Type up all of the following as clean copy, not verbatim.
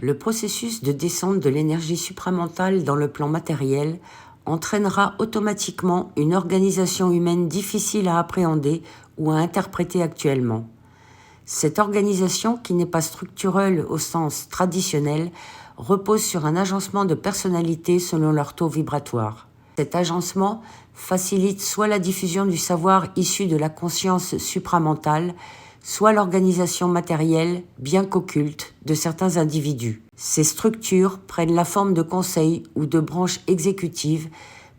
Le processus de descente de l'énergie supramentale dans le plan matériel entraînera automatiquement une organisation humaine difficile à appréhender ou à interpréter actuellement. Cette organisation, qui n'est pas structurelle au sens traditionnel, repose sur un agencement de personnalités selon leur taux vibratoire. Cet agencement facilite soit la diffusion du savoir issu de la conscience supramentale, soit l'organisation matérielle, bien qu'occulte, de certains individus. Ces structures prennent la forme de conseils ou de branches exécutives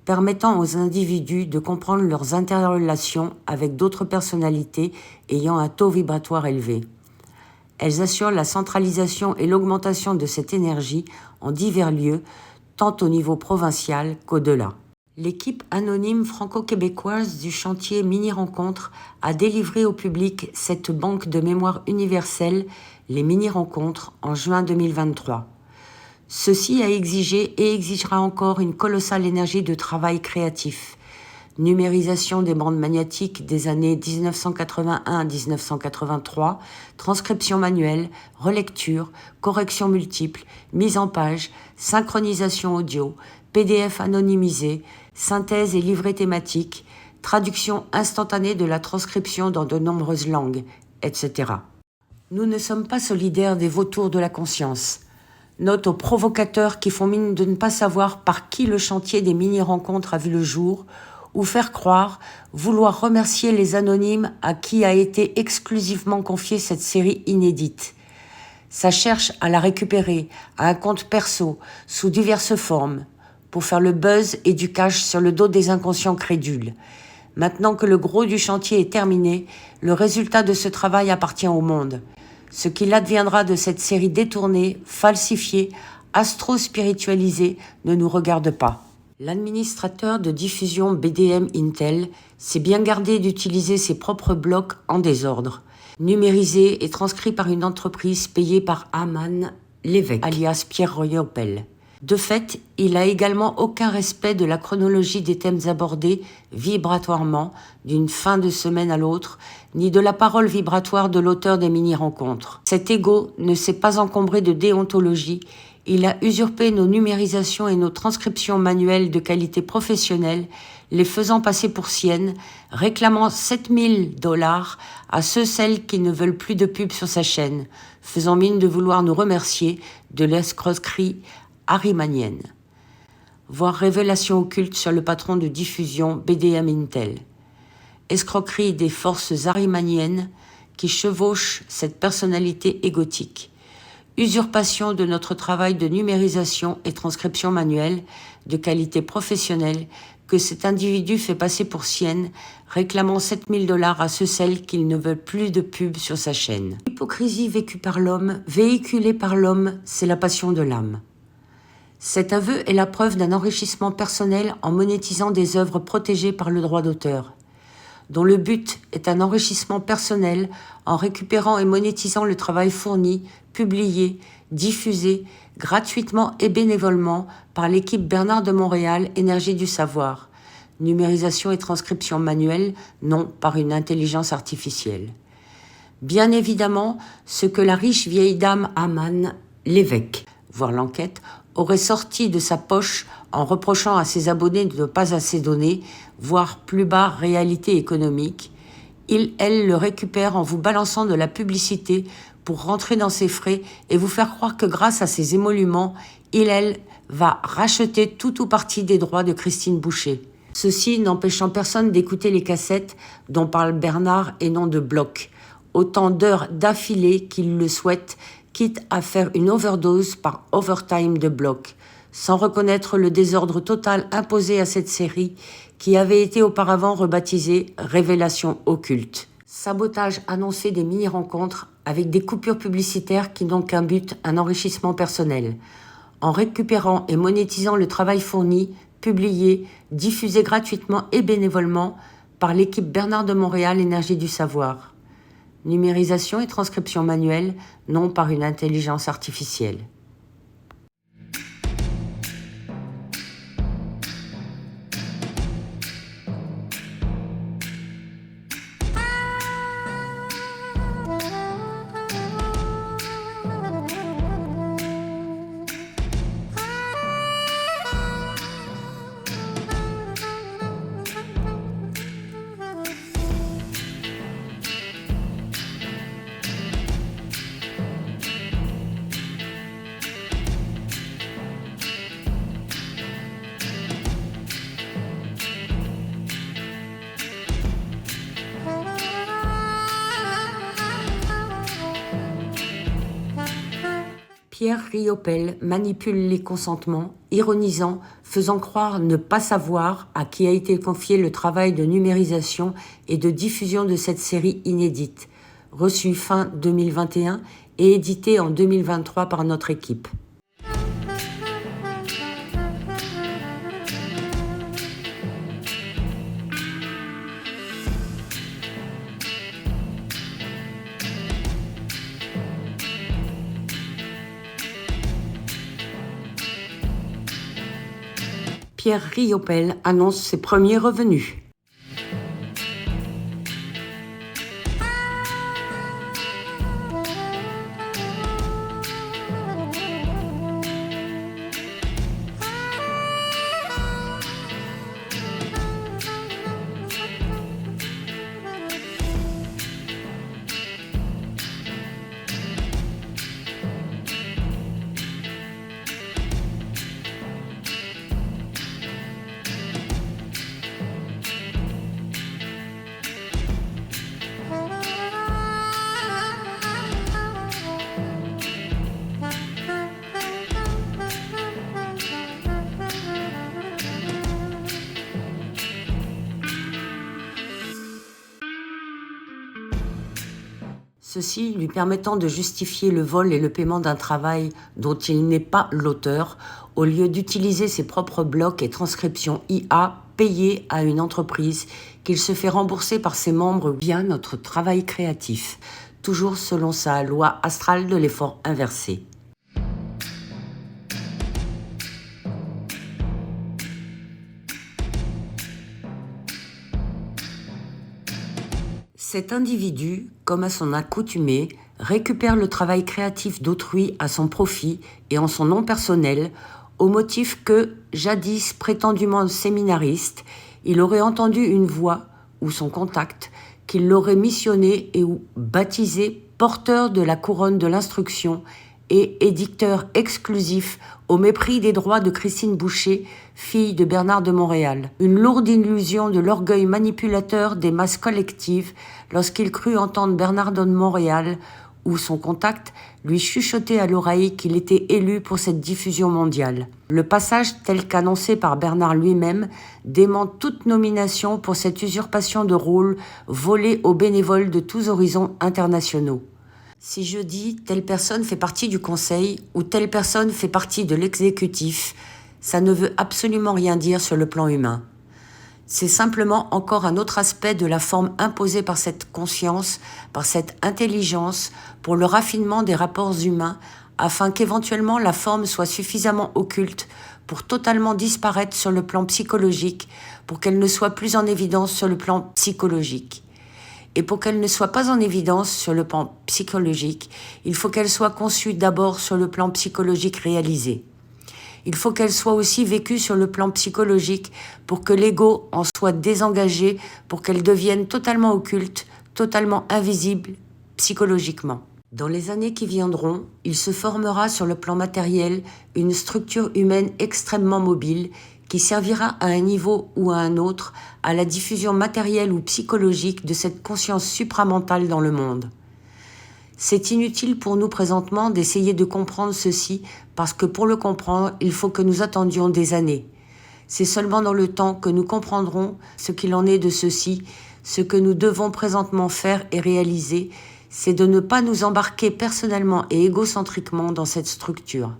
permettant aux individus de comprendre leurs interrelations avec d'autres personnalités ayant un taux vibratoire élevé. Elles assurent la centralisation et l'augmentation de cette énergie en divers lieux, tant au niveau provincial qu'au-delà. L'équipe anonyme franco-québécoise du chantier Mini-Rencontres a délivré au public cette banque de mémoire universelle, les Mini-Rencontres, en juin 2023. Ceci a exigé et exigera encore une colossale énergie de travail créatif. Numérisation des bandes magnétiques des années 1981-1983, transcription manuelle, relecture, correction multiple, mise en page, synchronisation audio, PDF anonymisé, synthèse et livret thématique, traduction instantanée de la transcription dans de nombreuses langues, etc. Nous ne sommes pas solidaires des vautours de la conscience. Note aux provocateurs qui font mine de ne pas savoir par qui le chantier des mini-rencontres a vu le jour, ou faire croire vouloir remercier les anonymes à qui a été exclusivement confiée cette série inédite. Ça cherche à la récupérer à un compte perso, sous diverses formes, pour faire le buzz et du cash sur le dos des inconscients crédules. Maintenant que le gros du chantier est terminé, le résultat de ce travail appartient au monde. Ce qu'il adviendra de cette série détournée, falsifiée, astro-spiritualisée ne nous regarde pas. L'administrateur de diffusion BDM Intel s'est bien gardé d'utiliser ses propres blocs en désordre, numérisés et transcrits par une entreprise payée par Aman Lévesque, alias Pierre Royopel. De fait, il n'a également aucun respect de la chronologie des thèmes abordés vibratoirement d'une fin de semaine à l'autre, ni de la parole vibratoire de l'auteur des mini-rencontres. Cet ego ne s'est pas encombré de déontologie, il a usurpé nos numérisations et nos transcriptions manuelles de qualité professionnelle, les faisant passer pour siennes, réclamant $7 000 à celles qui ne veulent plus de pub sur sa chaîne, faisant mine de vouloir nous remercier de l'escroquerie arimanienne. Voir révélation occulte sur le patron de diffusion BDM Intel. Escroquerie des forces arimaniennes qui chevauchent cette personnalité égotique. Usurpation de notre travail de numérisation et transcription manuelle de qualité professionnelle que cet individu fait passer pour sienne, réclamant $7 000 à celles qui ne veulent plus de pub sur sa chaîne. L'hypocrisie vécue par l'homme, véhiculée par l'homme, c'est la passion de l'âme. Cet aveu est la preuve d'un enrichissement personnel en monétisant des œuvres protégées par le droit d'auteur, dont le but est un enrichissement personnel en récupérant et monétisant le travail fourni, publié, diffusé gratuitement et bénévolement par l'équipe Bernard de Montréal, Énergie du Savoir, numérisation et transcription manuelle, non par une intelligence artificielle. Bien évidemment, ce que la riche vieille dame Aman Lévesque, voir l'enquête, aurait sorti de sa poche en reprochant à ses abonnés de ne pas assez donner, voire plus bas réalité économique. Elle le récupère en vous balançant de la publicité pour rentrer dans ses frais et vous faire croire que grâce à ses émoluments, elle va racheter tout ou partie des droits de Christine Boucher. Ceci n'empêchant personne d'écouter les cassettes dont parle Bernard et non de blocs. Autant d'heures d'affilée qu'il le souhaite, quitte à faire une overdose par overtime de blocs, sans reconnaître le désordre total imposé à cette série qui avait été auparavant rebaptisée Révélation occulte. Sabotage annoncé des mini-rencontres avec des coupures publicitaires qui n'ont qu'un but, un enrichissement personnel. En récupérant et monétisant le travail fourni, publié, diffusé gratuitement et bénévolement par l'équipe Bernard de Montréal, Énergie du Savoir. Numérisation et transcription manuelle, non par une intelligence artificielle. Pierre Riopel manipule les consentements, ironisant, faisant croire ne pas savoir à qui a été confié le travail de numérisation et de diffusion de cette série inédite, reçue fin 2021 et éditée en 2023 par notre équipe. Pierre Riopel annonce ses premiers revenus. Ceci lui permettant de justifier le vol et le paiement d'un travail dont il n'est pas l'auteur, au lieu d'utiliser ses propres blocs et transcriptions IA payés à une entreprise qu'il se fait rembourser par ses membres via notre travail créatif, toujours selon sa loi astrale de l'effort inversé. Cet individu, comme à son accoutumée, récupère le travail créatif d'autrui à son profit et en son nom personnel, au motif que, jadis prétendument séminariste, il aurait entendu une voix, ou son contact, qu'il l'aurait missionné et ou baptisé porteur de la couronne de l'instruction et édicteur exclusif au mépris des droits de Christine Boucher, fille de Bernard de Montréal. Une lourde illusion de l'orgueil manipulateur des masses collectives lorsqu'il crut entendre Bernard de Montréal ou son contact lui chuchoter à l'oreille qu'il était élu pour cette diffusion mondiale. Le passage tel qu'annoncé par Bernard lui-même dément toute nomination pour cette usurpation de rôle volée aux bénévoles de tous horizons internationaux. Si je dis telle personne fait partie du conseil ou telle personne fait partie de l'exécutif, ça ne veut absolument rien dire sur le plan humain. C'est simplement encore un autre aspect de la forme imposée par cette conscience, par cette intelligence, pour le raffinement des rapports humains, afin qu'éventuellement la forme soit suffisamment occulte pour totalement disparaître sur le plan psychologique, pour qu'elle ne soit plus en évidence sur le plan psychologique. Et pour qu'elle ne soit pas en évidence sur le plan psychologique, il faut qu'elle soit conçue d'abord sur le plan psychologique réalisé. Il faut qu'elle soit aussi vécue sur le plan psychologique pour que l'ego en soit désengagé, pour qu'elle devienne totalement occulte, totalement invisible psychologiquement. Dans les années qui viendront, il se formera sur le plan matériel une structure humaine extrêmement mobile qui servira à un niveau ou à un autre à la diffusion matérielle ou psychologique de cette conscience supramentale dans le monde. C'est inutile pour nous présentement d'essayer de comprendre ceci parce que pour le comprendre, il faut que nous attendions des années. C'est seulement dans le temps que nous comprendrons ce qu'il en est de ceci. Ce que nous devons présentement faire et réaliser, c'est de ne pas nous embarquer personnellement et égocentriquement dans cette structure.